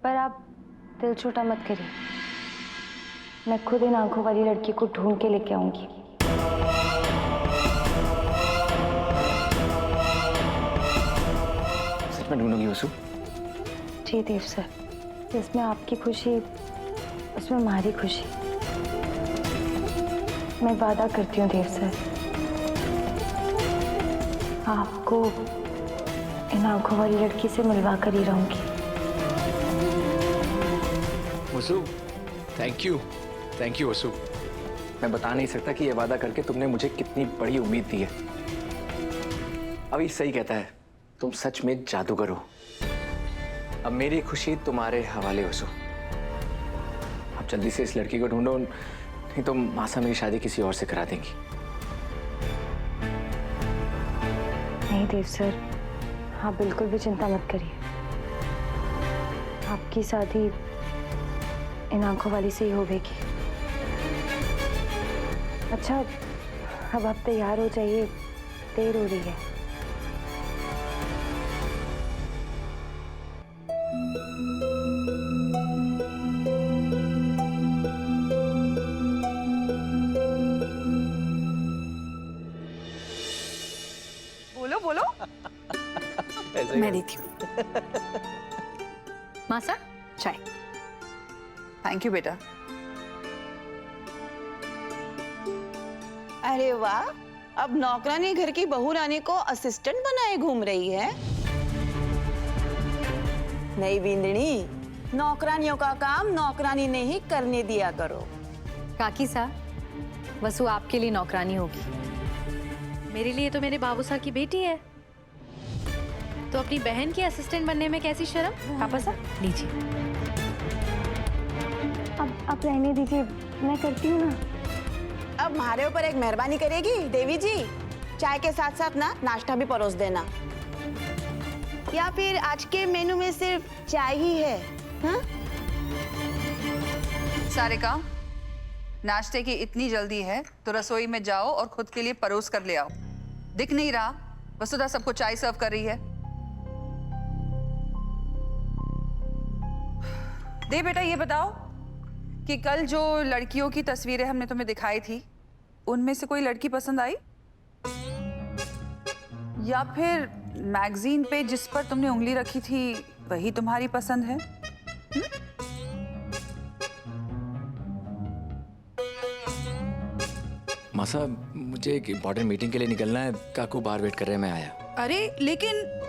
पर आप दिल छोटा मत करिए, मैं खुद इन आंखों वाली लड़की को ढूंढ के लेके आऊंगी। सच में ढूंढोगी वसु? जी देव सर, जिसमें आपकी खुशी उसमें हमारी खुशी। मैं वादा करती हूँ देव सर, आपको इन आंखों वाली लड़की से मिलवा कर ही रहूंगी। वसु, थैंक यू वसु। मैं बता नहीं सकता कि ये वादा करके तुमने मुझे कितनी बड़ी उम्मीद दी है। अभी सही कहता है, तुम सच में जादूगर हो। अब मेरी खुशी तुम्हारे हवाले वसु। अब जल्दी से इस लड़की को ढूंढो, नहीं तो मासा मेरी शादी किसी और से करा देंगी। नहीं देव सर, आप बिल्कुल भी चिंता मत करिए, आपकी शादी इन आंखों वाली से ही होगी। अच्छा, अब आप तैयार हो जाइए, देर हो रही है। बोलो बोलो। मैं देती हूँ। मासा, चाय। थैंक यू बेटा। अरे वाह, अब नौकरानी घर की बहू रानी को असिस्टेंट बनाए घूम रही है। नहीं बिंदनी, नौकरानियों का काम नौकरानी ने ही करने दिया करो। काकी सा, वसु आपके लिए नौकरानी होगी। मेरे लिए तो मेरे बाबू साहब की बेटी है, तो अपनी बहन की असिस्टेंट बनने में कैसी शर्म। पापा साहब लीजिए। अब आप रहने दीजिए, मैं करती हूँ ना। अब हमारे ऊपर एक मेहरबानी करेगी देवी जी, चाय के साथ साथ ना नाश्ता भी परोस देना। या फिर आज के मेनू में सिर्फ चाय ही है? हाँ? सारिका, नाश्ते की इतनी जल्दी है तो रसोई में जाओ और खुद के लिए परोस कर ले आओ। दिख नहीं रहा वसुधा सबको चाय सर्व कर रही है। दे बेटा, ये बताओ कि कल जो लड़कियों की तस्वीरें हमने तुम्हें दिखाई थी, उनमें से कोई लड़की पसंद आई? या फिर मैगजीन पे जिस पर तुमने उंगली रखी थी वही तुम्हारी पसंद है? मासा, मुझे एक इम्पोर्टेंट मीटिंग के लिए निकलना है। काकू बाहर वेट कर रहे हैं, मैं आया। अरे लेकिन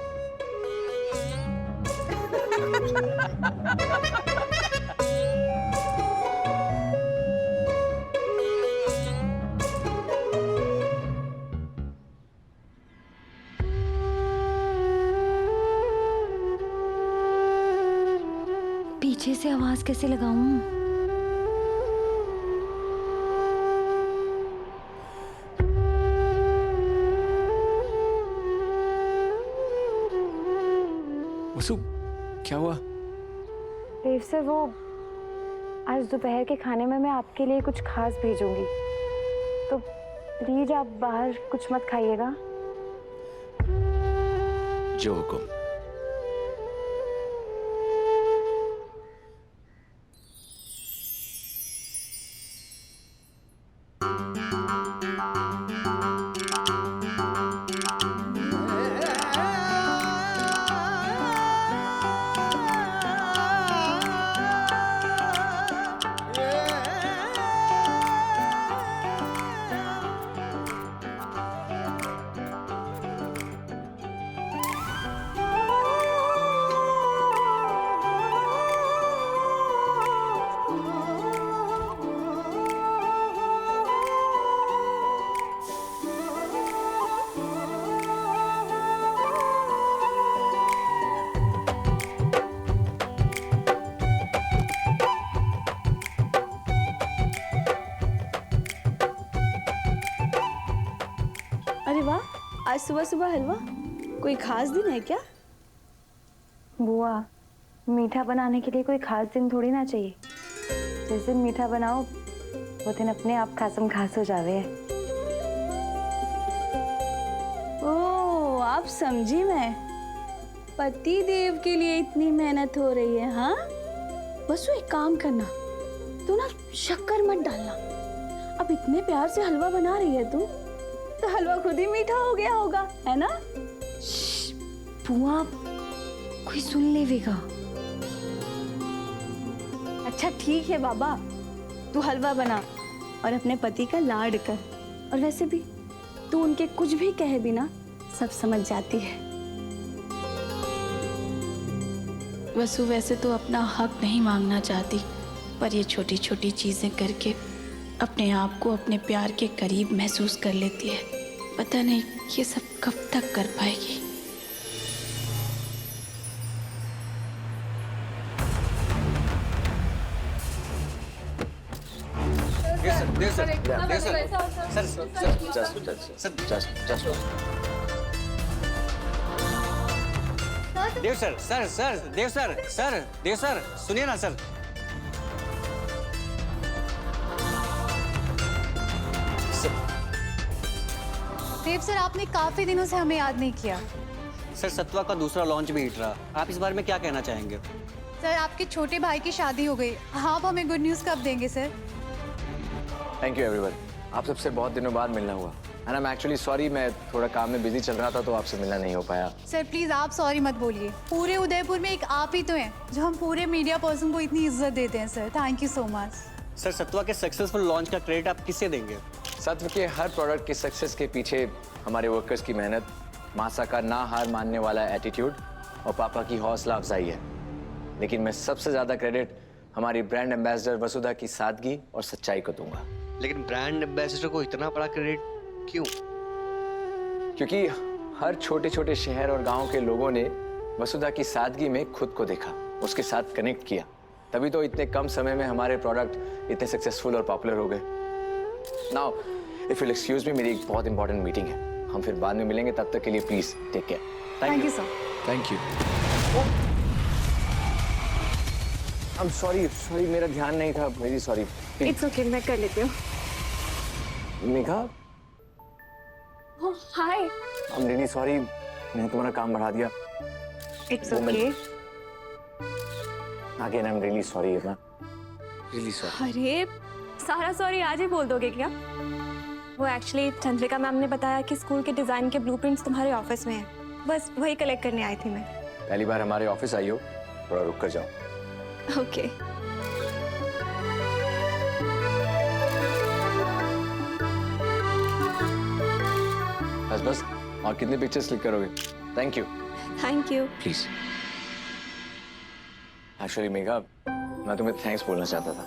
पीछे से आवाज कैसे लगाऊं? वसु, क्या हुआ? देव सर, वो आज दोपहर के खाने में मैं आपके लिए कुछ खास भेजूंगी, तो प्लीज आप बाहर कुछ मत खाइएगा। जो हुकुम। अरे वाह, आज सुबह सुबह हलवा, कोई खास दिन है क्या? बुआ, मीठा बनाने के लिए कोई खास दिन थोड़ी ना चाहिए। जिस दिन मीठा बनाओ वो दिन अपने आप खासम खास हो जावे है। ओह, आप समझी। मैं पति देव के लिए इतनी मेहनत हो रही है। हाँ, बस तू एक काम करना, तू ना शक्कर मत डालना। अब इतने प्यार से हलवा बना रही है तू, तो हलवा खुद ही मीठा हो गया होगा, है ना? बुआ कोई सुन लेगा। अच्छा ठीक है बाबा, तू हलवा बना और अपने पति का लाड कर। और वैसे भी तू उनके कुछ भी कहे बिना सब समझ जाती है। वसु वैसे तो अपना हक नहीं मांगना चाहती, पर ये छोटी छोटी चीजें करके अपने आप को अपने प्यार के करीब महसूस कर लेती है। पता नहीं ये सब कब तक कर पाएगी। देव सर, सर सर देव सर, सर देव सर, सुनिए ना सर। देव सर, आपने काफी दिनों से हमें याद नहीं किया। सर सत्वा का दूसरा लॉन्च भी हिट रहा, आप इस बारे में क्या कहना चाहेंगे? सर, आपके छोटे भाई की शादी हो गई, आप हमें गुड न्यूज कब देंगे सर? Thank you everyone. आप सबसे बहुत दिनों बाद मिलना हुआ। And I am actually sorry, मैं थोड़ा काम में बिजी चल रहा था तो आपसे मिलना नहीं हो पाया। सर प्लीज आप सॉरी मत बोलिए, पूरे उदयपुर में एक आप ही तो हैं जो हम पूरे मीडिया पर्सन को इतनी इज्जत देते हैं sir. Thank you so much. Sir सत्वा के सक्सेसफुल लॉन्च का क्रेडिट आप किससे देंगे? सत्व के हर प्रोडक्ट की सक्सेस के पीछे हमारे वर्कर्स की मेहनत, मासा का ना हार मानने वाला एटीट्यूड और पापा की हौसला अफजाई है। लेकिन मैं सबसे ज्यादा क्रेडिट हमारी ब्रांड एम्बेसडर वसुधा की सादगी और सच्चाई को दूंगा। लेकिन ब्रांड एम्बेसडर को इतना बड़ा क्रेडिट क्यों? क्योंकि हर छोटे छोटे शहर और गांव के लोगों ने वसुधा की सादगी में खुद को देखा, उसके साथ कनेक्ट किया, तभी तो इतने कम समय में हमारे प्रोडक्ट इतने सक्सेसफुल और पॉपुलर हो गए। Now if you excuse me, मेरी एक बहुत इंपॉर्टेंट मीटिंग है, हम फिर बाद में मिलेंगे, तब तक के लिए please take care. Thank you sir. Thank you. I am sorry, मेरा ध्यान नहीं था, वेरी सॉरी। इट्स ओके, मैं कर लेती हूँ। मेघा, हाय। आई एम रियली सॉरी, मैंने तुम्हारा काम बढ़ा दिया। It's okay. Again I am really sorry, really sorry. अरे सारा सॉरी आज ही बोल दोगे क्या? वो एक्चुअली चंद्रिका मैम ने बताया कि स्कूल के डिजाइन के ब्लूप्रिंट्स तुम्हारे ऑफिस में हैं, बस वही कलेक्ट करने आई थी मैं। पहली बार हमारे ऑफिस आई हो, थोड़ा रुक कर जाओ। ओके। बस और कितने पिक्चर्स क्लिक करोगे? Thank you. Thank you. Please. Actually Megha, मैं तुम्हें थैंक्स बोलना चाहता था।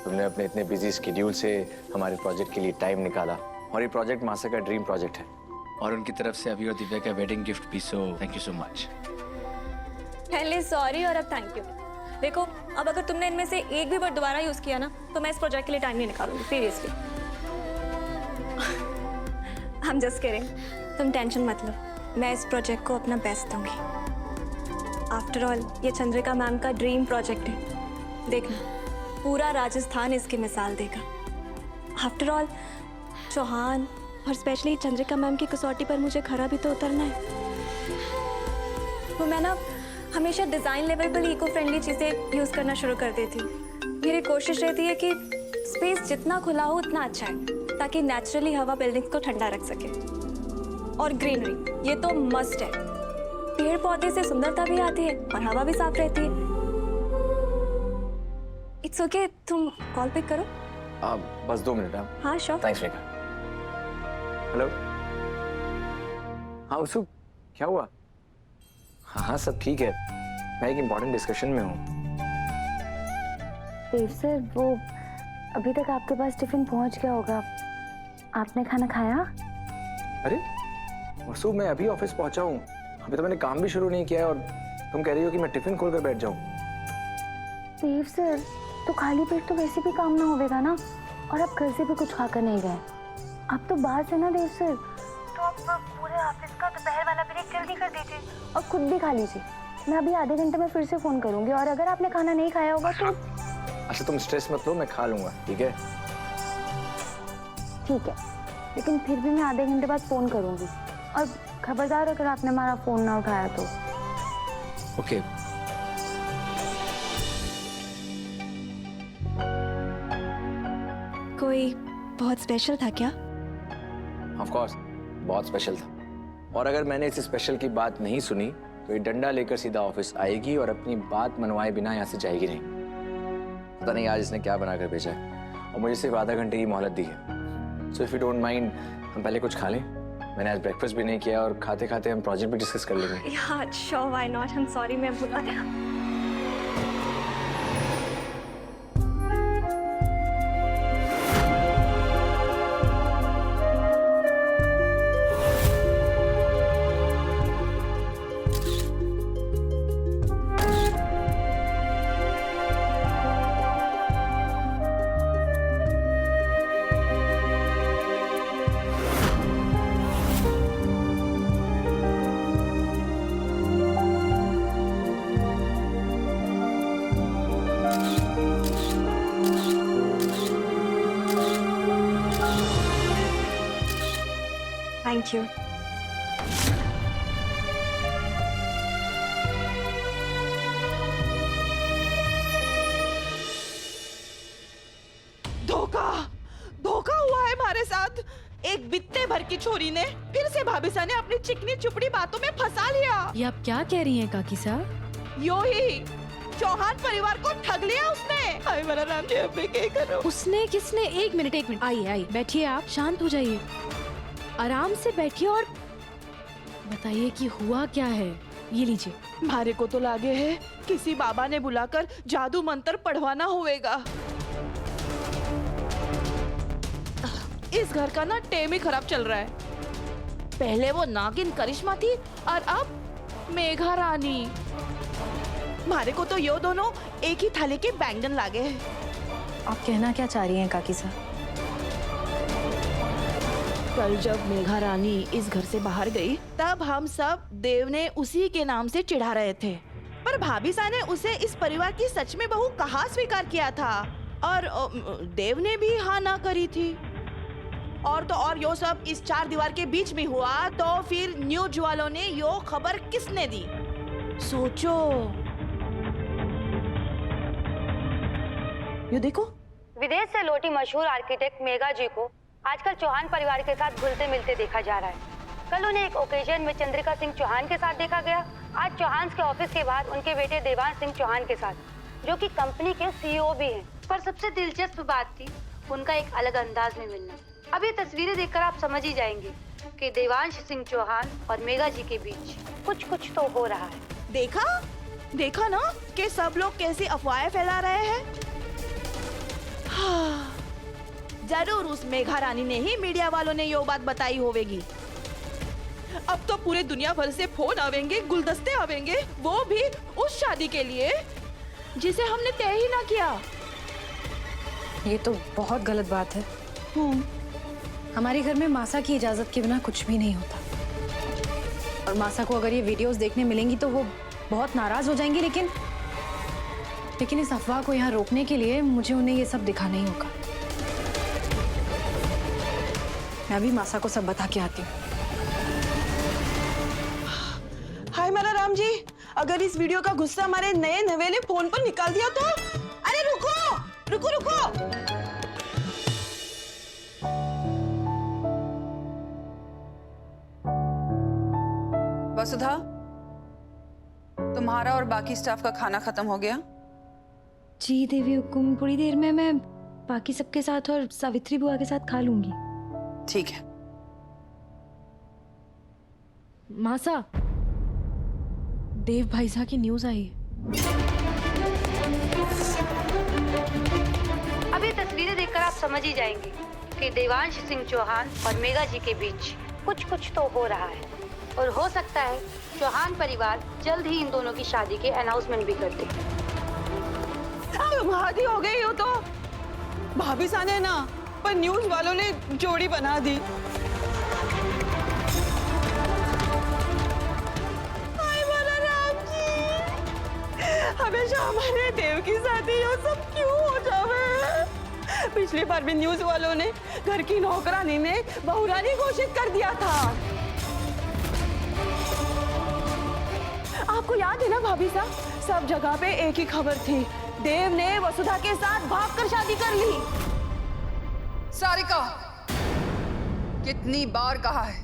तुमने अपने इतने बिजी स्केड्यूल से हमारे प्रोजेक्ट के लिए टाइम निकाला, और ये प्रोजेक्ट मासा का ड्रीम प्रोजेक्ट है, और उनकी तरफ से अभी और दिव्या का वेडिंग गिफ्ट भी, so thank you so much. पहले सॉरी और अब थैंक यू। देखो, अब अगर तुमने इनमें से एक भी वर्ड दोबारा यूज किया ना, तो मैं इस प्रोजेक्ट के लिए टाइम नहीं निकालूंगी, seriously. I am just kidding, तुम टेंशन मत लो, मैं इस प्रोजेक्ट को अपना बेस्ट दूंगी। आफ्टर ऑल ये चंद्रिका मैम का ड्रीम प्रोजेक्ट है, देखना पूरा राजस्थान इसकी मिसाल देगा। आफ्टर ऑल चौहान और स्पेशली चंद्रिका मैम की कसौटी पर मुझे खरा भी तो उतरना है। तो मैं ना हमेशा डिज़ाइन लेवल पर इको फ्रेंडली चीज़ें यूज़ करना शुरू कर देती हूँ। मेरी कोशिश रहती है कि स्पेस जितना खुला हो उतना अच्छा है, ताकि नेचुरली हवा बिल्डिंग्स को ठंडा रख सके। और ग्रीनरी ये तो मस्ट है, पेड़ पौधे से सुंदरता भी आती है और हवा भी साफ रहती है। इट्स ओके, तुम कॉल पिक करो। बस 2 मिनट। हाँ श्योर। थैंक्स मेघा। हेलो। हाँ उसु, क्या हुआ? हाँ सब ठीक है, मैं एक इम्पोर्टेंट डिस्कशन में हूँ। देव सर, वो अभी तक आपके पास टिफिन पहुंच गया होगा, आपने खाना खाया? अरे वसु, मैं अभी ऑफिस पहुंचा हूँ, अभी तो मैंने काम भी शुरू नहीं किया है, और तुम कह रही हो कि मैं टिफिन खोल कर बैठ जाऊँ। देव सर, तो खाली पेट तो वैसे भी काम ना होगा ना, और आप घर से भी कुछ खाकर नहीं गए, आप तो बाहर से ना देव सर, तो आप पूरे ऑफिस का दोपहर वाला ब्रेक जल्दी कर दीजिए और खुद भी खा लीजिए। मैं अभी आधे घंटे में फिर से फोन करूंगी, और अगर आपने खाना नहीं खाया होगा तो। अच्छा तुम स्ट्रेस मत लो, मैं खा लूंगा, ठीक है? ठीक है, लेकिन फिर भी मैं आधे घंटे बाद फोन करूंगी, और खबरदार अगर आपने हमारा फोन ना उठाया तो। ओके। कोई बहुत स्पेशल था क्या? ऑफ कोर्स बहुत स्पेशल था। और अगर मैंने इस स्पेशल की बात नहीं सुनी तो ये डंडा लेकर सीधा ऑफिस आएगी और अपनी बात मनवाए बिना यहाँ से जाएगी नहीं। पता नहीं आज इसने क्या बनाकर भेजा है, और मुझे सिर्फ आधा घंटे की मोहलत दी है। So if you don't mind हम पहले कुछ खा लें। मैंने आज ब्रेकफास्ट भी नहीं किया और खाते खाते हम प्रोजेक्ट भी डिस्कस कर लेंगे। या sure, why not. I am sorry, मैं भूला था। Thank you. धोखा धोखा हुआ है हमारे साथ। एक बित्ते भर की छोरी ने फिर से भाभी सा ने अपनी चिकनी चुपड़ी बातों में फंसा लिया। ये आप क्या कह रही हैं काकी साहब? यो ही चौहान परिवार को ठग लिया उसने। हाय मेरा राम जी, अब मैं क्या करूं? उसने किसने? एक मिनट आइए बैठिए, आप शांत हो जाइए, आराम से बैठिए और बताइए कि हुआ क्या है। ये लीजिए। मारे को तो लागे है किसी बाबा ने बुलाकर जादू मंत्र पढ़वाना होएगा। इस घर का ना टेम ही खराब चल रहा है। पहले वो नागिन करिश्मा थी और अब मेघा रानी। मारे को तो यो दोनों एक ही थाली के बैंगन लागे हैं। आप कहना क्या चाह रही हैं काकी साहब? कल जब मेघा रानी इस घर से बाहर गई तब हम सब देव ने उसी के नाम से चिढ़ा रहे थे, पर भाभी सा ने उसे इस परिवार की सच में बहू कहाँ स्वीकार किया था और देव ने भी हाँ ना करी थी। और तो और यो सब इस चार दीवार के बीच में हुआ तो फिर न्यूज वालों ने यो खबर किसने दी? सोचो। ये देखो, विदेश से लौटी मशहूर आर्किटेक्ट मेघा जी को आजकल चौहान परिवार के साथ घुलते मिलते देखा जा रहा है। कल उन्हें एक ओकेजन में चंद्रिका सिंह चौहान के साथ देखा गया। आज चौहान के ऑफिस के बाहर उनके बेटे देवांश सिंह चौहान के साथ, जो कि कंपनी के सीईओ भी हैं। पर सबसे दिलचस्प बात थी उनका एक अलग अंदाज में मिलना। अब ये तस्वीरें देखकर आप समझ ही जाएंगे कि देवांश सिंह चौहान और मेघा जी के बीच कुछ तो हो रहा है। देखा ना कि सब लोग कैसी अफवाहें फैला रहे हैं। हाँ, जरूर उस मेघा रानी ने ही मीडिया वालों ने यो बात बताई होवेगी। अब तो पूरे दुनिया भर से फोन आवेंगे, गुलदस्ते आवेंगे, वो भी उस शादी के लिए जिसे हमने तय ही ना किया। ये तो बहुत गलत बात है। हमारे घर में मासा की इजाजत के बिना कुछ भी नहीं होता। और मासा को अगर ये वीडियोस देखने मिलेंगी तो वो बहुत नाराज हो जाएंगी, लेकिन इस अफवाह को यहाँ रोकने के लिए मुझे उन्हें ये सब दिखाना ही होगा। मैं भी मासा को सब बता के आती हूँ। हाय मेरा राम जी, अगर इस वीडियो का गुस्सा हमारे नए नवेले फोन पर निकाल दिया तो? अरे रुको रुको रुको। वसुधा, तुम्हारा और बाकी स्टाफ का खाना खत्म हो गया? जी देवी हुकुम, थोड़ी देर में मैं बाकी सबके साथ और सावित्री बुआ के साथ खा लूंगी। ठीक है। मासा, देव भाई साहब की न्यूज आई है। अब ये तस्वीरें देखकर आप समझ ही जाएंगे कि देवांश सिंह चौहान और मेघा जी के बीच कुछ तो हो रहा है। और हो सकता है चौहान परिवार जल्द ही इन दोनों की शादी के अनाउंसमेंट भी कर दे। शादी हो गई हो तो भाभी सा ने ना, पर न्यूज वालों ने जोड़ी बना दी। हमेशा हमारे देव की शादी ये सब क्यों हो जावे? पिछली बार भी न्यूज वालों ने घर की नौकरानी ने बहुरानी घोषित कर दिया था। आपको याद है ना भाभी साहब, सब जगह पे एक ही खबर थी, देव ने वसुधा के साथ भागकर शादी कर ली। सारिका, कितनी बार कहा है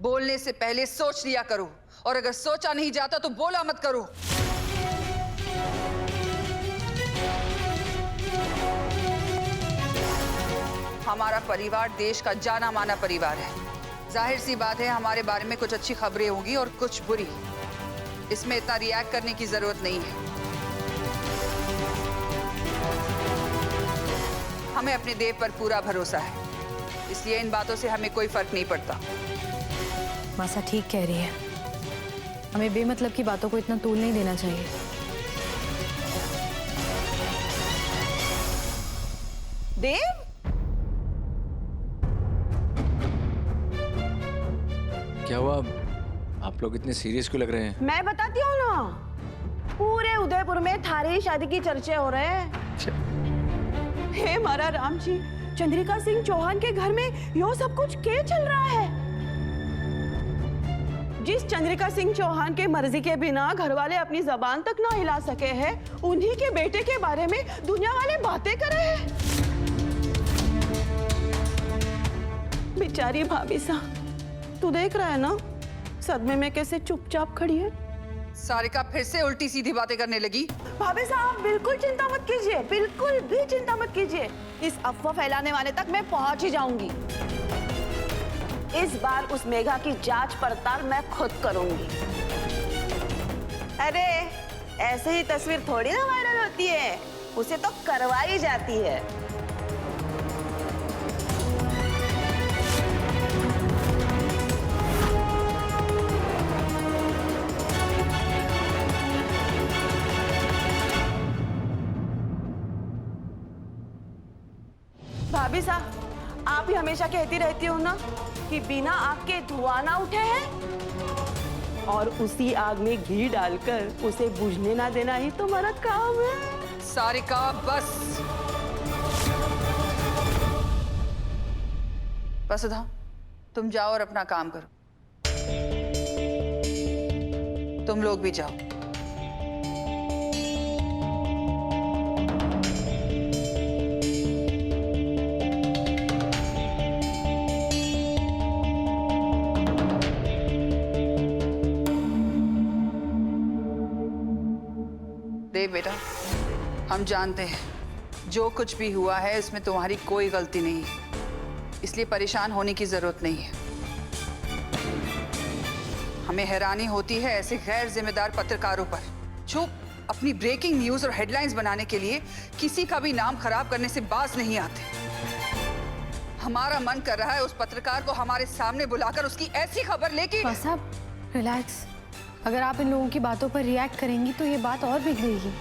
बोलने से पहले सोच लिया करो, और अगर सोचा नहीं जाता तो बोला मत करो। हमारा परिवार देश का जाना माना परिवार है। जाहिर सी बात है हमारे बारे में कुछ अच्छी खबरें होंगी और कुछ बुरी। इसमें इतना रिएक्ट करने की जरूरत नहीं है। हमें अपने देव पर पूरा भरोसा है, इसलिए इन बातों से हमें कोई फर्क नहीं पड़ता। मासा ठीक कह रही है, हमें बेमतलब की बातों को इतना तूल नहीं देना चाहिए। देव, क्या हुआ? आप लोग इतने सीरियस क्यों लग रहे हैं? मैं बताती हूँ ना, पूरे उदयपुर में थारी शादी की चर्चे हो रहे हैं। हे मारा राम जी, चंद्रिका सिंह चौहान के घर में यो सब कुछ क्या चल रहा है? जिस चंद्रिका सिंह चौहान के मर्जी के बिना घर वाले अपनी जबान तक ना हिला सके हैं, उन्हीं के बेटे के बारे में दुनिया वाले बातें कर रहे हैं। बेचारी भाभी सा, तू देख रहा है ना सदमे में कैसे चुपचाप खड़ी है। सारिका फिर से उल्टी सीधी बातें करने लगी। भाभी साहब बिल्कुल चिंता मत कीजिए, बिल्कुल भी चिंता मत कीजिए। इस अफवाह फैलाने वाले तक मैं पहुंच ही जाऊंगी। इस बार उस मेघा की जांच पड़ताल मैं खुद करूंगी। अरे ऐसे ही तस्वीर थोड़ी ना वायरल होती है, उसे तो करवाई जाती है। भाभी साहब, आप ही हमेशा कहती रहती हो ना कि बिना आग के धुआं ना उठे हैं, और उसी आग में घी डालकर उसे बुझने ना देना ही तुम्हारा काम है। सारिका बस। वसुधा, तुम जाओ और अपना काम करो। तुम लोग भी जाओ। देव बेटा, हम जानते हैं जो कुछ भी हुआ है इसमें तुम्हारी कोई गलती नहीं है, इसलिए परेशान होने की जरूरत नहीं है। हमें हैरानी होती है ऐसे गैर जिम्मेदार पत्रकारों पर जो अपनी ब्रेकिंग न्यूज और हेडलाइंस बनाने के लिए किसी का भी नाम खराब करने से बाज नहीं आते। हमारा मन कर रहा है उस पत्रकार को हमारे सामने बुलाकर उसकी ऐसी खबर लेके। साहब रिलैक्स, अगर आप इन लोगों की बातों पर रिएक्ट करेंगी तो ये बात और बिगड़ेगी।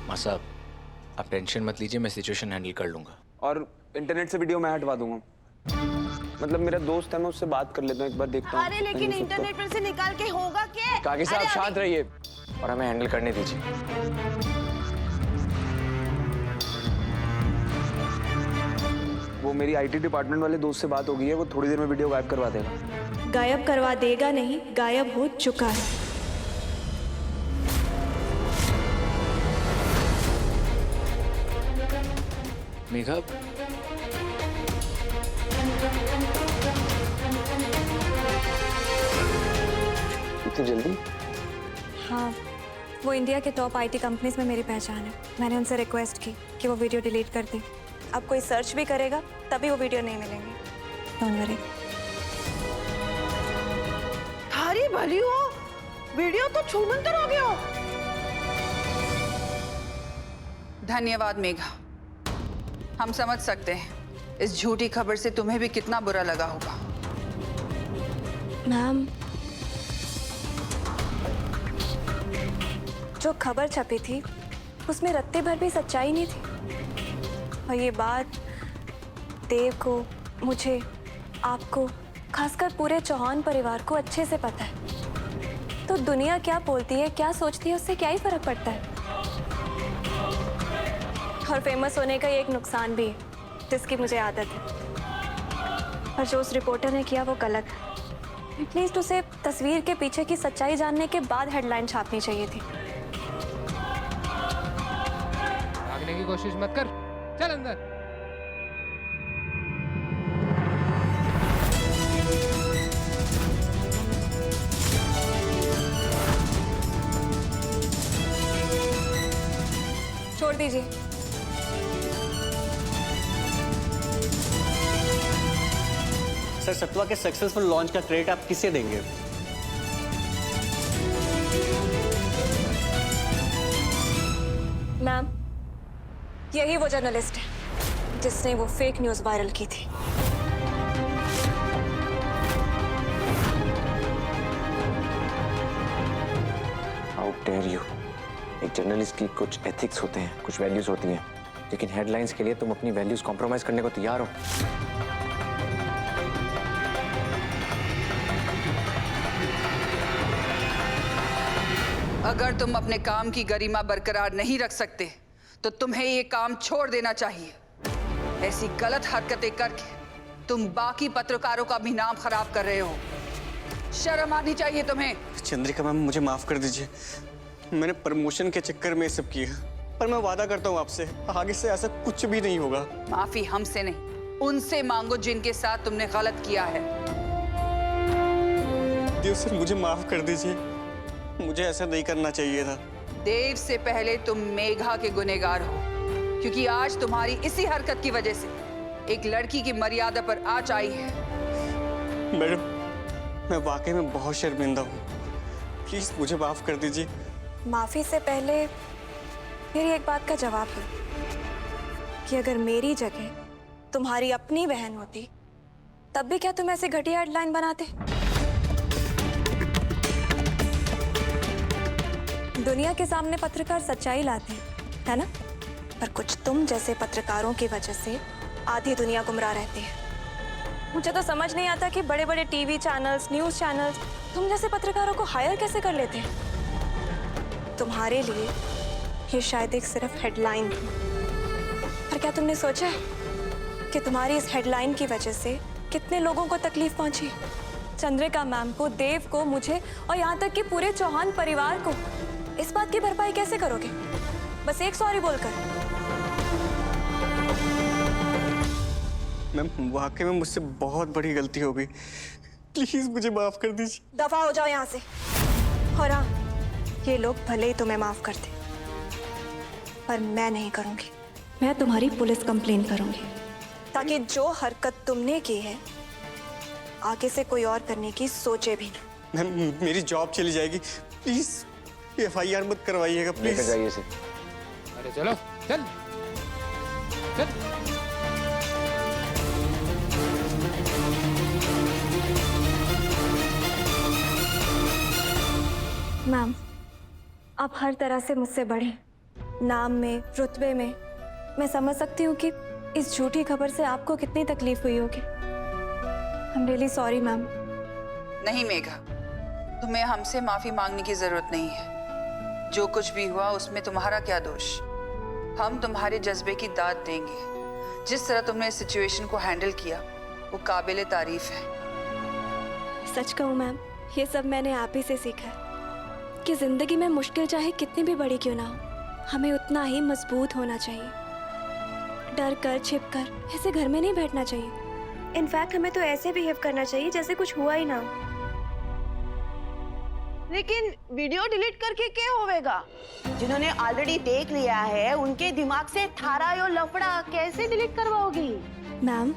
माँ साहब, आप टेंशन मत लीजिए, मैं सिचुएशन हैंडल कर लूंगा। और इंटरनेट से वीडियो मैं हटवा दूंगा। मतलब मेरा दोस्त है, मैं उससे बात कर लेता हूँ, एक बार देखता हूँ। अरे लेकिन इंटरनेट पर से निकाल के होगा क्या? काकी साहब शांत रहिए और हमें हैंडल करने दीजिए। वो मेरी आईटी डिपार्टमेंट वाले दोस्त से बात हो गई है, वो थोड़ी देर में वीडियो गायब करवा देगा। गायब करवा देगा नहीं, गायब हो चुका है। मेघा, इतनी जल्दी? हाँ, वो इंडिया के टॉप आईटी कंपनीज में मेरी पहचान है। मैंने उनसे रिक्वेस्ट की कि वो वीडियो डिलीट कर दें। अब कोई सर्च भी करेगा तभी वो वीडियो नहीं मिलेंगे। Don't worry. थारी भली हो, वीडियो तो छूमंतर हो गया। धन्यवाद मेघा, हम समझ सकते हैं इस झूठी खबर से तुम्हें भी कितना बुरा लगा होगा। मैम, जो खबर छपी थी उसमें रत्ते भर भी सच्चाई नहीं थी, और ये बात देव को, मुझे, आपको, खासकर पूरे चौहान परिवार को अच्छे से पता है। तो दुनिया क्या बोलती है, क्या सोचती है, उससे क्या ही फर्क पड़ता है। और फेमस होने का ये एक नुकसान भी है जिसकी मुझे आदत है। पर जो उस रिपोर्टर ने किया वो गलत है। एटलीस्ट उसे तस्वीर के पीछे की सच्चाई जानने के बाद हेडलाइन छापनी चाहिए थी। भागने की कोशिश मत कर, चल अंदर। छोड़ दीजिए। सर सत्वा के सक्सेसफुल लॉन्च का क्रेडिट आप किसे देंगे? मैम, यही वो जर्नलिस्ट है जिसने वो फेक न्यूज़ वायरल की थी। How dare you. एक जर्नलिस्ट की कुछ एथिक्स होते हैं, कुछ वैल्यूज होती हैं, लेकिन हेडलाइंस के लिए तुम अपनी वैल्यूज कॉम्प्रोमाइज करने को तैयार हो। अगर तुम अपने काम की गरिमा बरकरार नहीं रख सकते तो तुम्हें ये काम छोड़ देना चाहिए। ऐसी गलत हरकतें करके तुम बाकी पत्रकारों का भी नाम खराब कर रहे हो। शर्म आनी चाहिए तुम्हें। चंद्रिका मैम, मुझे माफ कर दीजिए। मैंने प्रमोशन के चक्कर में ये सब किया, पर मैं वादा करता हूँ आपसे आगे से ऐसा कुछ भी नहीं होगा। माफी हमसे नहीं, उनसे मांगो जिनके साथ तुमने गलत किया है। देव सर, मुझे माफ कर दीजिए, मुझे ऐसा नहीं करना चाहिए था। देव से पहले तुम मेघा के गुनहगार हो, क्योंकि आज तुम्हारी इसी हरकत की वजह से एक लड़की की मर्यादा पर आंच आई है। मैडम, मैं वाकई में बहुत शर्मिंदा हूँ, प्लीज मुझे माफ कर दीजिए। माफी से पहले मेरी एक बात का जवाब दो कि अगर मेरी जगह तुम्हारी अपनी बहन होती तब भी क्या तुम ऐसे घटिया हेडलाइन बनाते? दुनिया के सामने पत्रकार सच्चाई लाते हैं, है ना? पर कुछ तुम जैसे पत्रकारों की वजह से आधी दुनिया गुमराह रहती है। मुझे तो समझ नहीं आता कि बड़े बड़े टीवी चैनल्स, न्यूज़ चैनल्स तुम जैसे पत्रकारों को हायर कैसे कर लेते हैं। तुम्हारे लिए ये शायद एक सिर्फ हेडलाइन थी, पर क्या तुमने सोचा है कि तुम्हारी इस हेडलाइन की वजह से कितने लोगों को तकलीफ पहुंची? चंद्रिका मैम को, देव को, मुझे और यहाँ तक कि पूरे चौहान परिवार को। इस बात की भरपाई कैसे करोगे? बस एक सॉरी बोलकर? मैम, वाकई में मुझसे बहुत बड़ी गलती हो गई, प्लीज मुझे माफ कर दीजिए। दफा हो जाओ यहाँ से। और हाँ, ये लोग भले ही तुम्हें माफ करते, पर मैं नहीं करूंगी। मैं तुम्हारी पुलिस कंप्लेन करूंगी, ताकि जो हरकत तुमने की है आगे से कोई और करने की सोचे भी ना। मैम, मेरी जॉब चली जाएगी, प्लीज FIR मत करवाइएगा, लेकर प्लीज। जाइए इसे। अरे चलो चल चल। मैम, आप हर तरह से मुझसे बड़े, नाम में, रुतबे में। मैं समझ सकती हूँ कि इस झूठी खबर से आपको कितनी तकलीफ हुई होगी। I am really sorry ma'am. नहीं मेघा, तुम्हें हमसे माफी मांगने की जरूरत नहीं है। जो कुछ भी हुआ उसमें तुम्हारा क्या दोष। हम तुम्हारे जज्बे की दाद देंगे। जिस तरह तुमने इस सिचुएशन को हैंडल किया वो काबिले तारीफ है। सच कहूँ मैम, ये सब मैंने आप ही से सीखा है कि जिंदगी में मुश्किल चाहे कितनी भी बड़ी क्यों ना हो, हमें उतना ही मजबूत होना चाहिए। डर कर, छिप कर ऐसे घर में नहीं बैठना चाहिए। इनफैक्ट हमें तो ऐसे बिहेव करना चाहिए जैसे कुछ हुआ ही ना हो। लेकिन वीडियो डिलीट करके क्या होवेगा? जिन्होंने ऑलरेडी देख लिया है उनके दिमाग से थारा यो लफड़ा कैसे डिलीट करवाओगी? मैम,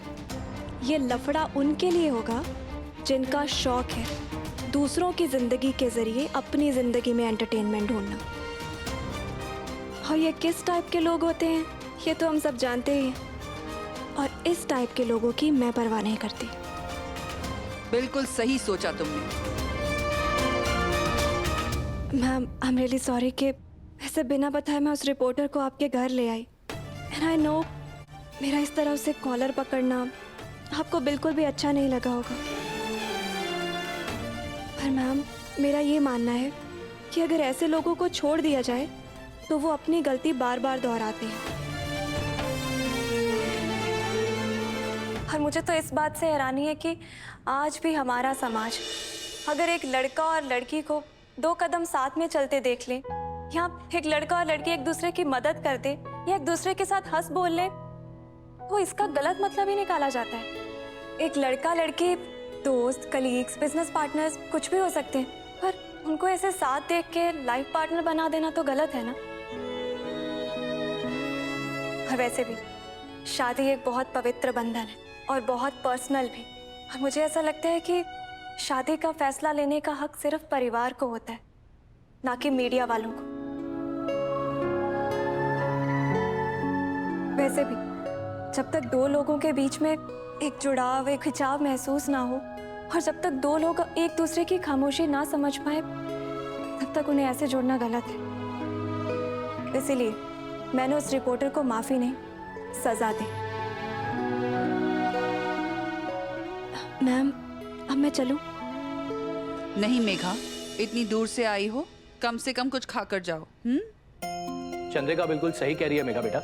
ये लफड़ा उनके लिए होगा जिनका शौक है दूसरों की जिंदगी के जरिए अपनी जिंदगी में एंटरटेनमेंट ढूंढना। और ये किस टाइप के लोग होते हैं ये तो हम सब जानते ही हैं। और इस टाइप के लोगों की मैं परवाह नहीं करती। बिल्कुल सही सोचा तुमने। Ma'am, I am really sorry कि ऐसे बिना बताए मैं उस रिपोर्टर को आपके घर ले आई। एंड आई नो मेरा इस तरह उसे कॉलर पकड़ना आपको बिल्कुल भी अच्छा नहीं लगा होगा। पर मैम, मेरा ये मानना है कि अगर ऐसे लोगों को छोड़ दिया जाए तो वो अपनी गलती बार बार दोहराते हैं। और मुझे तो इस बात से हैरानी है कि आज भी हमारा समाज अगर एक लड़का और लड़की को 2 कदम साथ में चलते देख ले, या एक लड़का और लड़की एक दूसरे की मदद कर दे या एक दूसरे के साथ हंस बोल ले, तो इसका गलत मतलब ही निकाला जाता है। एक लड़का लड़की दोस्त, कलीग्स, बिजनेस पार्टनर्स कुछ भी हो सकते हैं, पर उनको ऐसे साथ देख के लाइफ पार्टनर बना देना तो गलत है ना। और वैसे भी शादी एक बहुत पवित्र बंधन है और बहुत पर्सनल भी। और मुझे ऐसा लगता है कि शादी का फैसला लेने का हक सिर्फ परिवार को होता है, ना कि मीडिया वालों को। वैसे भी जब तक दो लोगों के बीच में एक जुड़ाव, एक खिंचाव महसूस ना हो, और जब तक दो लोग एक दूसरे की खामोशी ना समझ पाए, तब तक उन्हें ऐसे जोड़ना गलत है। इसीलिए मैंने उस रिपोर्टर को माफी नहीं, सजा दी। मैम, अब मैं चलूं? नहीं मेघा, इतनी दूर से आई हो, कम से कम कुछ खाकर जाओ। चंद्रिका बिल्कुल सही कह रही है मेघा बेटा,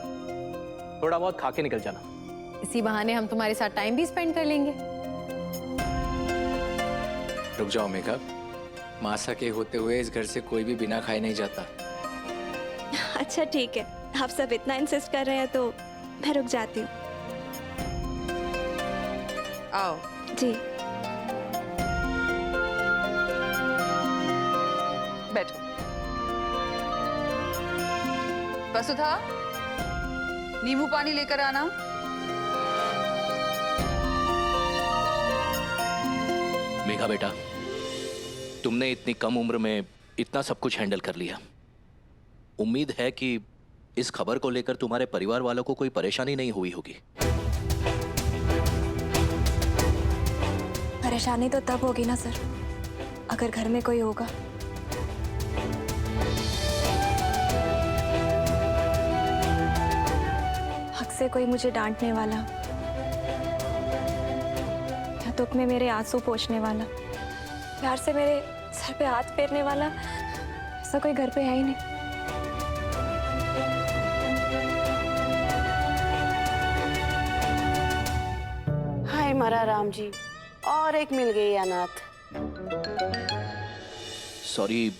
थोड़ा बहुत खा के निकल जाना। इसी बहाने हम तुम्हारे साथ टाइम भी स्पेंड कर लेंगे। रुक जाओ मेघा, मासा के होते हुए इस घर से कोई भी बिना खाए नहीं जाता। अच्छा ठीक है, आप सब इतना इंसिस्ट कर रहे हैं तो मैं रुक जाती हूँ। आओ। जी। बैठो। वसुधा, नींबू पानी लेकर आना। मेघा बेटा, तुमने इतनी कम उम्र में इतना सब कुछ हैंडल कर लिया। उम्मीद है कि इस खबर को लेकर तुम्हारे परिवार वालों को कोई परेशानी नहीं हुई होगी। परेशानी तो तब होगी ना सर, अगर घर में कोई होगा। हक से कोई मुझे डांटने वाला, या दुख में मेरे आंसू पोंछने वाला, प्यार से मेरे सर पे हाथ फेरने वाला, ऐसा कोई घर पे है ही नहीं। हाय मरा राम जी, और एक मिल गई अनाथ। सॉरी,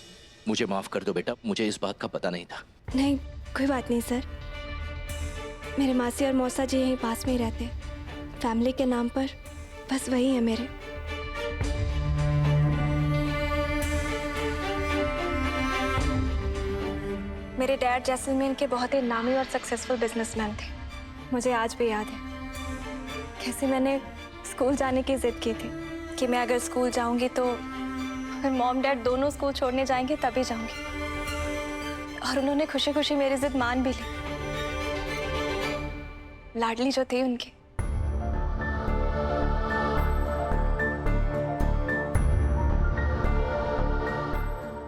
मुझे माफ कर दो बेटा, मुझे इस बात का पता नहीं था। नहीं, कोई बात नहीं सर। मेरे मासी और मौसा जी यहीं पास में ही रहते हैं। फैमिली के नाम पर बस वही है मेरे। मेरे डैड जैसलमेर के बहुत ही नामी और सक्सेसफुल बिजनेसमैन थे। मुझे आज भी याद है कैसे मैंने स्कूल जाने की जिद की थी कि मैं अगर स्कूल जाऊंगी तो अगर मॉम डैड दोनों स्कूल छोड़ने जाएंगे तभी जाऊंगी। और उन्होंने खुशी खुशी मेरी जिद मान भी ली। लाडली जो थी उनकी।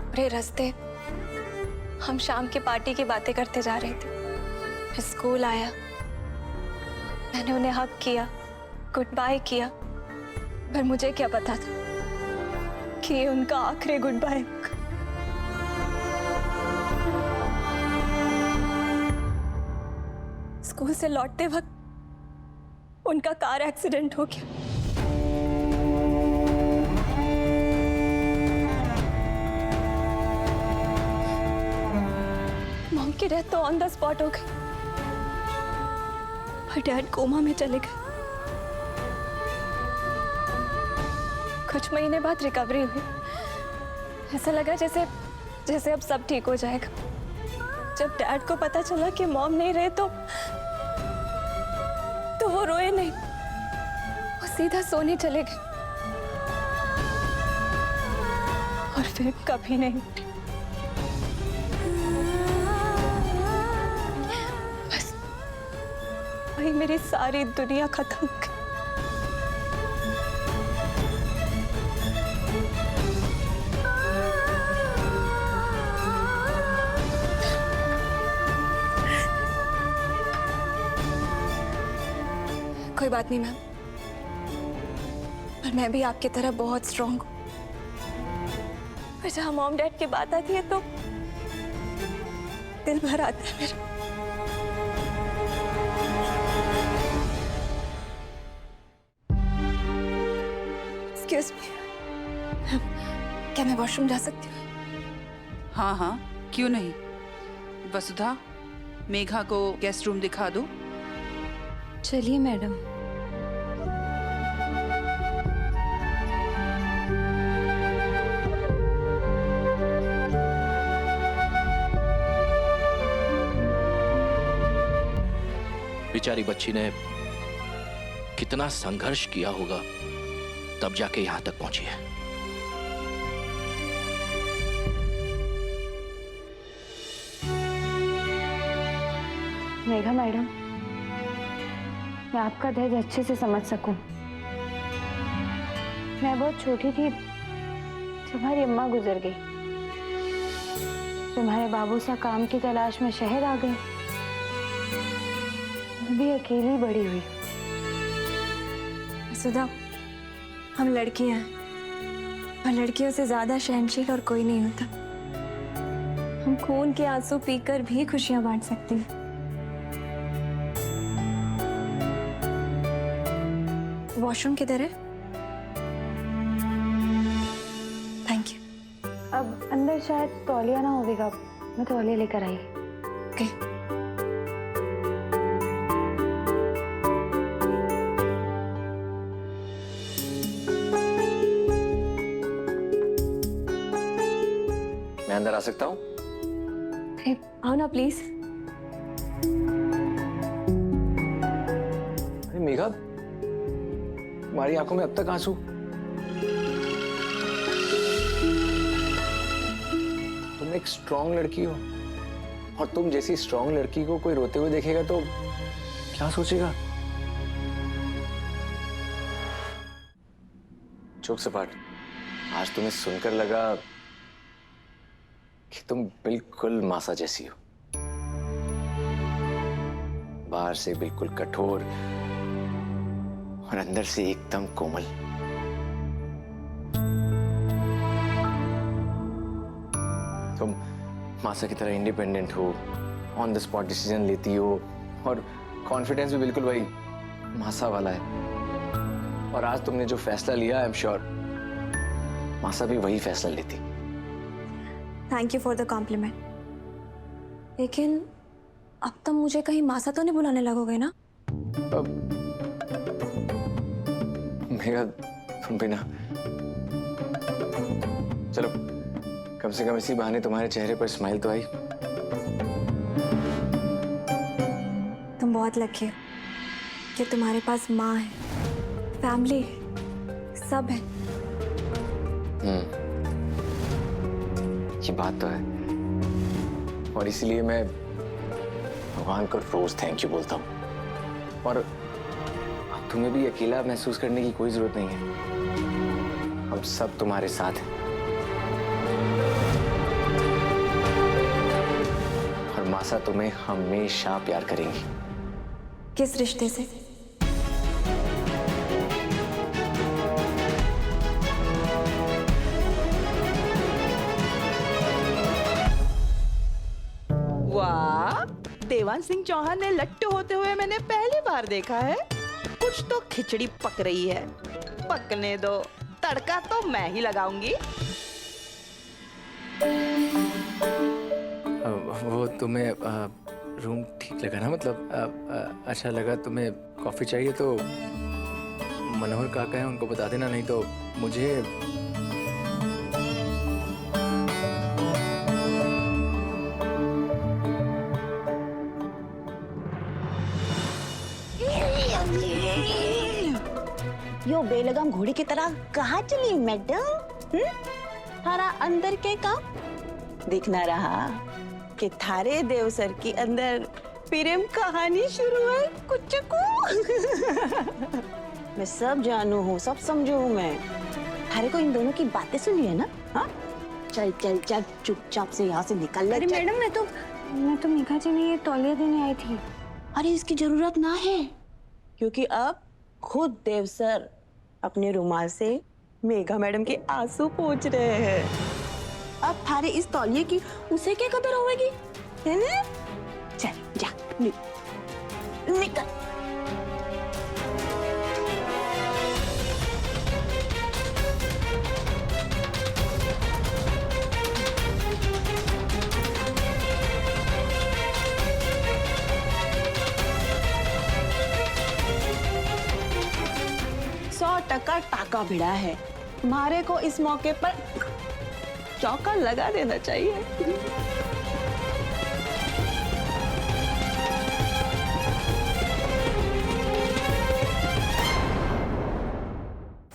पूरे रास्ते हम शाम की पार्टी की बातें करते जा रहे थे। फिर स्कूल आया, मैंने उन्हें हग किया, गुड बाय किया, पर मुझे क्या पता था कि ये उनका आखिरी गुड बाय होगा। स्कूल से लौटते वक्त उनका कार एक्सीडेंट हो गया। मॉम की डेथ तो ऑन द स्पॉट हो गई, पर डैड कोमा में चले गए। कुछ महीने बाद रिकवरी हुई। ऐसा लगा जैसे जैसे अब सब ठीक हो जाएगा। जब डैड को पता चला कि मॉम नहीं रहे तो वो रोए नहीं, वो सीधा सोने चले गए और फिर कभी नहीं उठे। बस वही मेरी सारी दुनिया खत्म हो गई। कोई बात नहीं मैम, पर मैं भी आपकी तरह बहुत स्ट्रांग हूँ। पर जहाँ मॉम डैड की बात आती है तो दिल भर आता है मेरा। एक्सक्यूज मी, क्या मैं वॉशरूम जा सकती हूँ? हाँ हाँ, क्यों नहीं। वसुधा, मेघा को गेस्ट रूम दिखा दो। चलिए मैडम। बेचारी बच्ची ने कितना संघर्ष किया होगा, तब जाके यहां तक पहुंची है। मेघा मैडम, मैं आपका दर्द अच्छे से समझ सकूं। मैं बहुत छोटी थी जब हमारी अम्मा गुजर गई। तुम्हारे बाबू सा काम की तलाश में शहर आ गए। मैं भी अकेली बड़ी हुई। सुधा, हम लड़कियां हैं और लड़कियों से ज्यादा सहनशील और कोई नहीं होता। हम खून के आंसू पीकर भी खुशियां बांट सकते हैं। वॉशरूम किधर है? Thank you. अब अंदर शायद तौलिया ना होगा, मैं तौलिया लेकर आई। ओके। मैं अंदर आ सकता हूँ? आओ ना प्लीज। अरे मेघा, तुम्हारी आंखों में अब तक आंसू? तुम एक स्ट्रॉन्ग लड़की हो, और तुम जैसी स्ट्रॉन्ग लड़की को कोई रोते हुए देखेगा तो क्या सोचेगा? चुप सपाट, आज तुम्हें सुनकर लगा कि तुम बिल्कुल मासा जैसी हो। बाहर से बिल्कुल कठोर और अंदर से एकदम कोमल। तुम मासा की तरह इंडिपेंडेंट हो, ऑन द स्पॉट डिसीजन लेती हो, और कॉन्फिडेंस भी बिल्कुल वही मासा वाला है। और आज तुमने जो फैसला लिया, आई एम श्योर मासा भी वही फैसला लेती। Thank you for the compliment. लेकिन अब तो मुझे कहीं मासा तो नहीं बुलाने लगोगे ना? मेघा, तुम भी ना। चलो, कम से कम इसी बहाने तुम्हारे चेहरे पर स्माइल तो आई। तुम बहुत लकी हो कि तुम्हारे पास माँ है, फैमिली सब है। ये बात तो है, और इसीलिए मैं भगवान को रोज थैंक यू बोलता हूँ। और अब तुम्हें भी अकेला महसूस करने की कोई जरूरत नहीं है। हम सब तुम्हारे साथ हैं, और मासा तुम्हें हमेशा प्यार करेंगी। किस रिश्ते से? वाह, देवान सिंह चौहान ने लट्टू होते हुए मैंने पहली बार देखा है। कुछ तो खिचड़ी पक रही है, पकने दो, तड़का तो मैं ही लगाऊंगी। वो तुम्हें रूम ठीक लगा ना? मतलब अच्छा लगा तुम्हें? कॉफी चाहिए तो मनोहर काका है, उनको बता देना, नहीं तो मुझे। यो बेलगाम घोड़ी की तरह कहाँ चली मैडम? थारा अंदर के काम दिखना रहा कि थारे देव सर की अंदर प्रेम कहानी शुरू है कुछ को। मैं सब जानू हूँ, सब समझू हूँ मैं। थारे को इन दोनों की बातें सुनी है ना? हाँ, चल चल चल चुपचाप से यहाँ से निकल ले। अरे मैडम, मैं तो मेघा जी ने ये तौलिया देने आई थी। अरे इसकी जरूरत ना है, क्योंकि अब खुद देव सर अपने रुमाल से मेघा मैडम के आंसू पोंछ रहे हैं। अब थारे इस तौलिए की उसे क्या कदर होगी, है ना? चल जा, निकल। टाका भिड़ा है, मारे को इस मौके पर चौका लगा देना चाहिए।